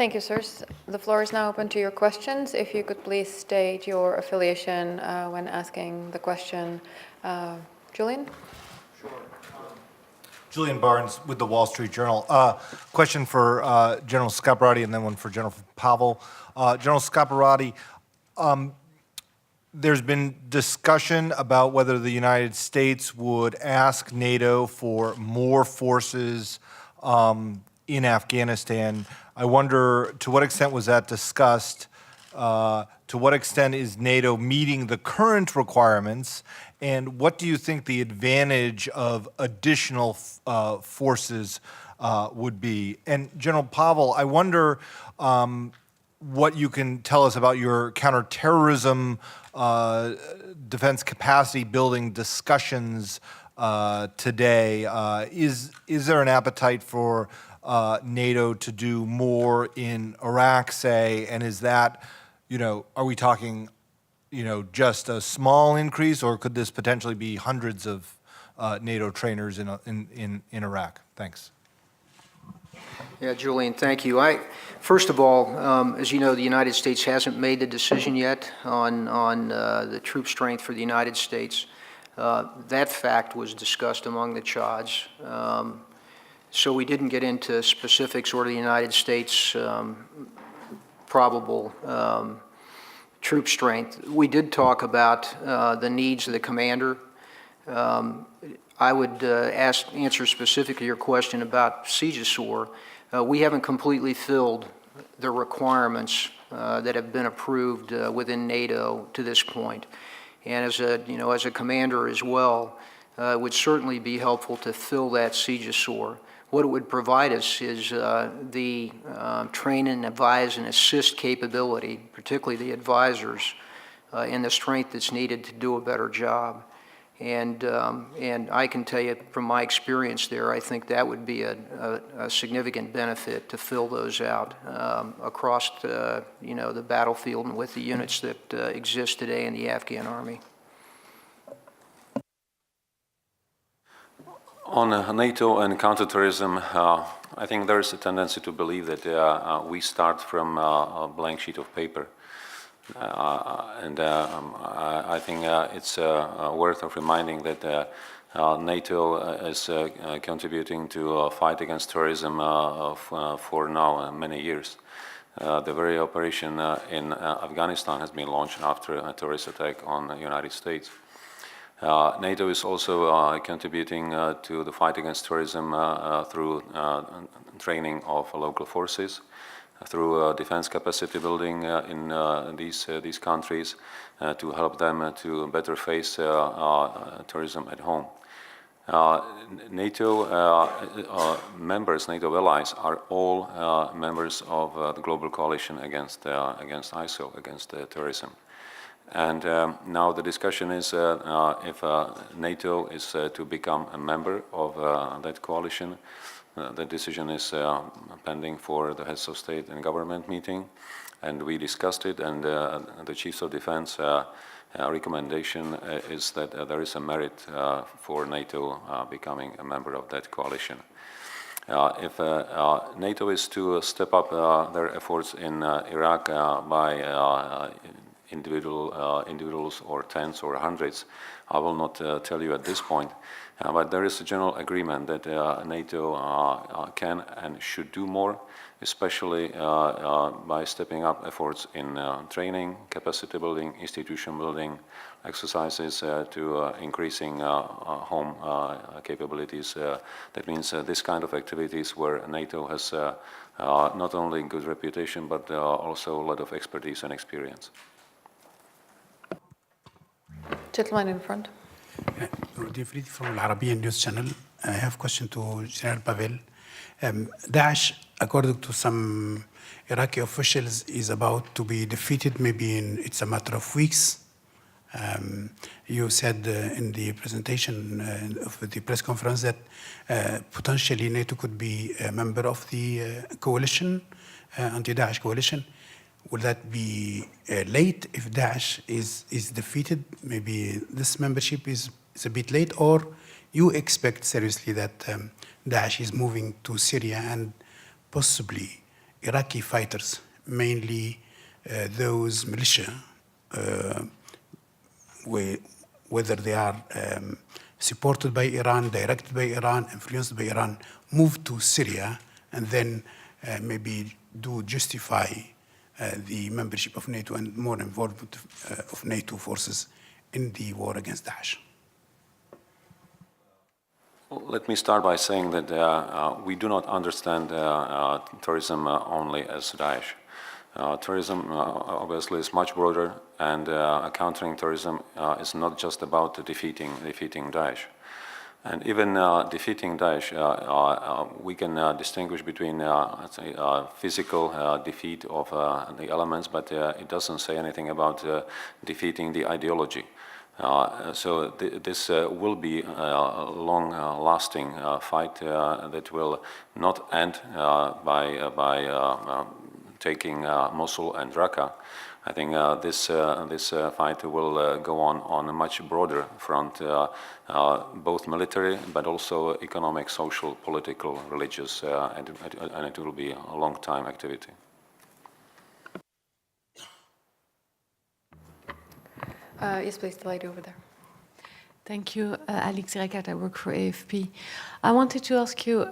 Thank you, sirs. The floor is now open to your questions. If you could please state your affiliation when asking the question. Julian? Sure. Julian Barnes with the Wall Street Journal. Question for General Scaparrotti and then one for General Pavel. General Scaparrotti, there's been discussion about whether the United States would ask NATO for more forces in Afghanistan. I wonder, to what extent was that discussed? To what extent is NATO meeting the current requirements? And what do you think the advantage of additional forces would be? And General Pavel, I wonder what you can tell us about your counterterrorism defense capacity building discussions today. Is there an appetite for NATO to do more in Iraq, say, and is that, are we talking, just a small increase, or could this potentially be hundreds of NATO trainers in Iraq? Thanks. Yeah, Julian, thank you. First of all, as you know, the United States hasn't made the decision yet on the troop strength for the United States. That fact was discussed among the CHODs. So we didn't get into specifics or the United States probable troop strength. We did talk about the needs of the commander. I would answer specifically your question about CJSOR. We haven't completely filled the requirements that have been approved within NATO to this point. And as a commander as well, it would certainly be helpful to fill that CJSOR. What it would provide us is the train and advise and assist capability, particularly the advisors, and the strength that's needed to do a better job. And I can tell you from my experience there, I think that would be a significant benefit to fill those out across the battlefield and with the units that exist today in the Afghan Army. On NATO and counterterrorism, I think there is a tendency to believe that we start from a blank sheet of paper. I think it's worth of reminding that NATO is contributing to a fight against terrorism for now many years. The very operation in Afghanistan has been launched after a terrorist attack on the United States. NATO is also contributing to the fight against terrorism through training of local forces, through defense capacity building in these countries to help them to better face terrorism at home. NATO members, NATO allies, are all members of the global coalition against ISIL, against terrorism. And now the discussion is if NATO is to become a member of that coalition. The decision is pending for the heads of state and government meeting, and we discussed it, and the Chiefs of Defence recommendation is that there is a merit for NATO becoming a member of that coalition. If NATO is to step up their efforts in Iraq by individuals or tens or hundreds, I will not tell you at this point, but there is a general agreement that NATO can and should do more, especially by stepping up efforts in training, capacity building, institution building, exercises to increasing home capabilities. That means this kind of activities where NATO has not only good reputation, but also a lot of expertise and experience. Gentleman in front. Rudi from Al-Arabiya News Channel. I have a question to General Pavel. Daesh, according to some Iraqi officials, is about to be defeated. Maybe it's a matter of weeks. You said in the presentation of the press conference that potentially NATO could be a member of the coalition, anti-Daesh coalition. Will that be late if Daesh is defeated? Maybe this membership is a bit late, or you expect seriously that Daesh is moving to Syria and possibly Iraqi fighters, mainly those militia, whether they are supported by Iran, directed by Iran, influenced by Iran, move to Syria and then maybe do justify the membership of NATO and more involvement of NATO forces in the war against Daesh? Let me start by saying that we do not understand terrorism only as Daesh. Terrorism obviously is much broader, and countering terrorism is not just about defeating Daesh. And even defeating Daesh, we can distinguish between physical defeat of the elements, but it doesn't say anything about defeating the ideology. So this will be a long-lasting fight that will not end by taking Mosul and Raqqa. I think this fight will go on a much broader front, both military, but also economic, social, political, religious, and it will be a long-time activity. Yes, please, the lady over there. Thank you, Alex Irakat. I work for AFP. I wanted to ask you,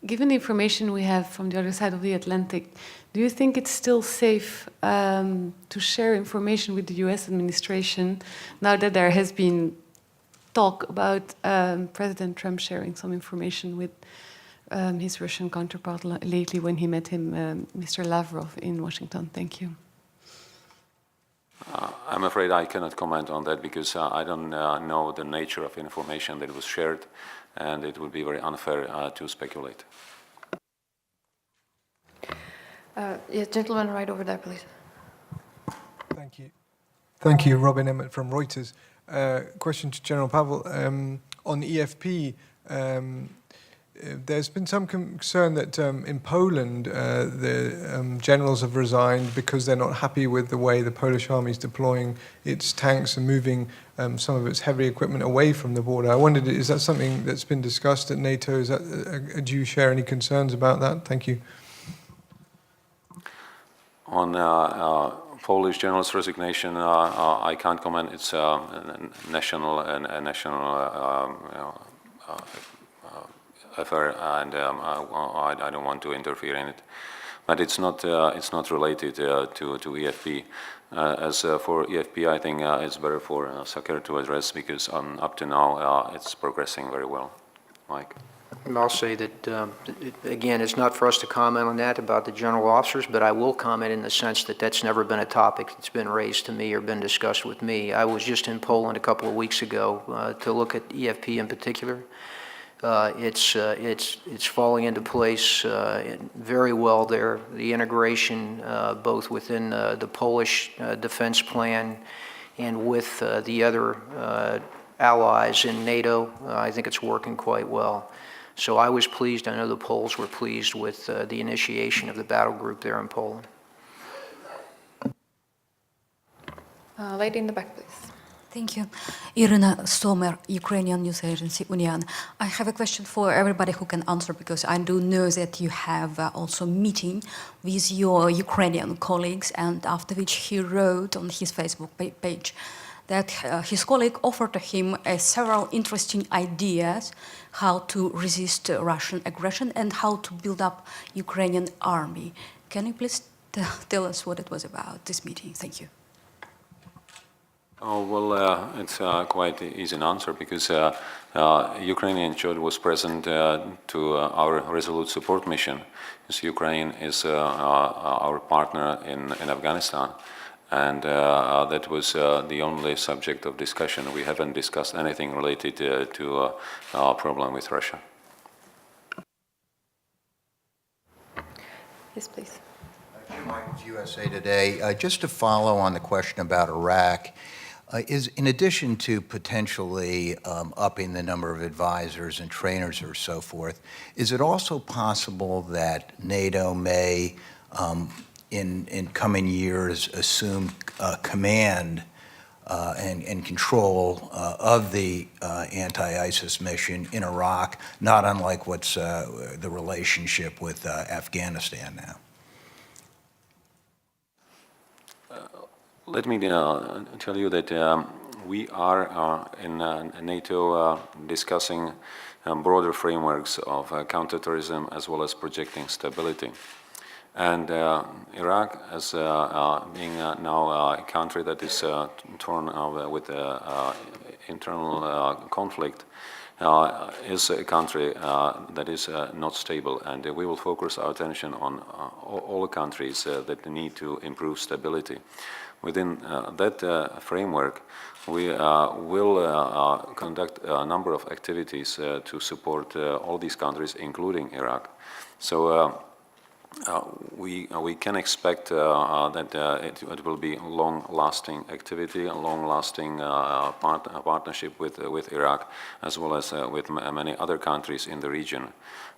given the information we have from the other side of the Atlantic, do you think it's still safe to share information with the US administration now that there has been talk about President Trump sharing some information with his Russian counterpart lately when he met him, Mr. Lavrov, in Washington? Thank you. I'm afraid I cannot comment on that because I don't know the nature of information that was shared, and it would be very unfair to speculate. Yes, gentleman right over there, please. Thank you. Thank you, Robin Emmett from Reuters. Question to General Pavel. On EFP, there's been some concern that in Poland, the generals have resigned because they're not happy with the way the Polish army is deploying its tanks and moving some of its heavy equipment away from the border. I wondered, is that something that's been discussed at NATO? Do you share any concerns about that? Thank you. On Polish general's resignation, I can't comment. It's a national affair, and I don't want to interfere in it. But it's not related to EFP. As for EFP, I think it's better for Sakar to address because up to now it's progressing very well. Mike. I'll say that, again, it's not for us to comment on that about the general officers, but I will comment in the sense that that's never been a topic that's been raised to me or been discussed with me. I was just in Poland a couple of weeks ago to look at EFP in particular. It's falling into place very well there. The integration both within the Polish defense plan and with the other allies in NATO, I think it's working quite well. So I was pleased, I know the Poles were pleased with the initiation of the battle group there in Poland. Lady in the back, please. Thank you. Irina Somer, Ukrainian news agency Union. I have a question for everybody who can answer because I do know that you have also a meeting with your Ukrainian colleagues, and after which he wrote on his Facebook page that his colleague offered to him several interesting ideas how to resist Russian aggression and how to build up Ukrainian army. Can you please tell us what it was about, this meeting? Thank you. Oh, well, it's quite easy an answer because Ukrainian church was present to our resolute support mission. Because Ukraine is our partner in Afghanistan. And that was the only subject of discussion. We haven't discussed anything related to our problem with Russia. Yes, please. Jim Michaels, USA Today. Just to follow on the question about Iraq, is in addition to potentially upping the number of advisors and trainers or so forth, is it also possible that NATO may in coming years assume command and control of the anti-ISIS mission in Iraq, not unlike what's the relationship with Afghanistan now. Let me tell you that we are in NATO discussing broader frameworks of counterterrorism as well as projecting stability. And Iraq, as being now a country that is torn with internal conflict, is a country that is not stable, and we will focus our attention on all countries that need to improve stability. Within that framework, we will conduct a number of activities to support all these countries, including Iraq. So we can expect that it will be long-lasting activity, a long-lasting partnership with Iraq, as well as with many other countries in the region.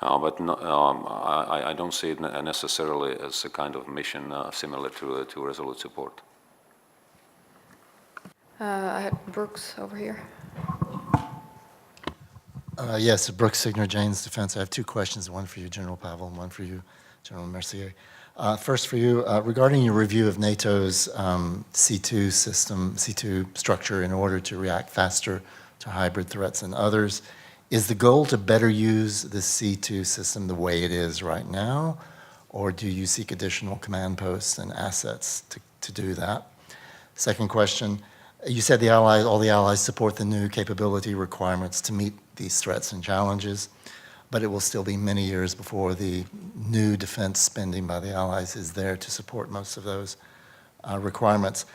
But no, I don't see it necessarily as a kind of mission similar to Resolute Support. I had Brooks over here. Yes, Brooks, Signer, Jane's Defense. I have two questions, one for you, General Pavel, and one for you, General Mercier. First for you, regarding your review of NATO's C2 system, C2 structure in order to react faster to hybrid threats and others, is the goal to better use the C2 system the way it is right now, or do you seek additional command posts and assets to do that? Second question, you said all the allies support the new capability requirements to meet these threats and challenges, but it will still be many years before the new defense spending by the allies is there to support most of those requirements.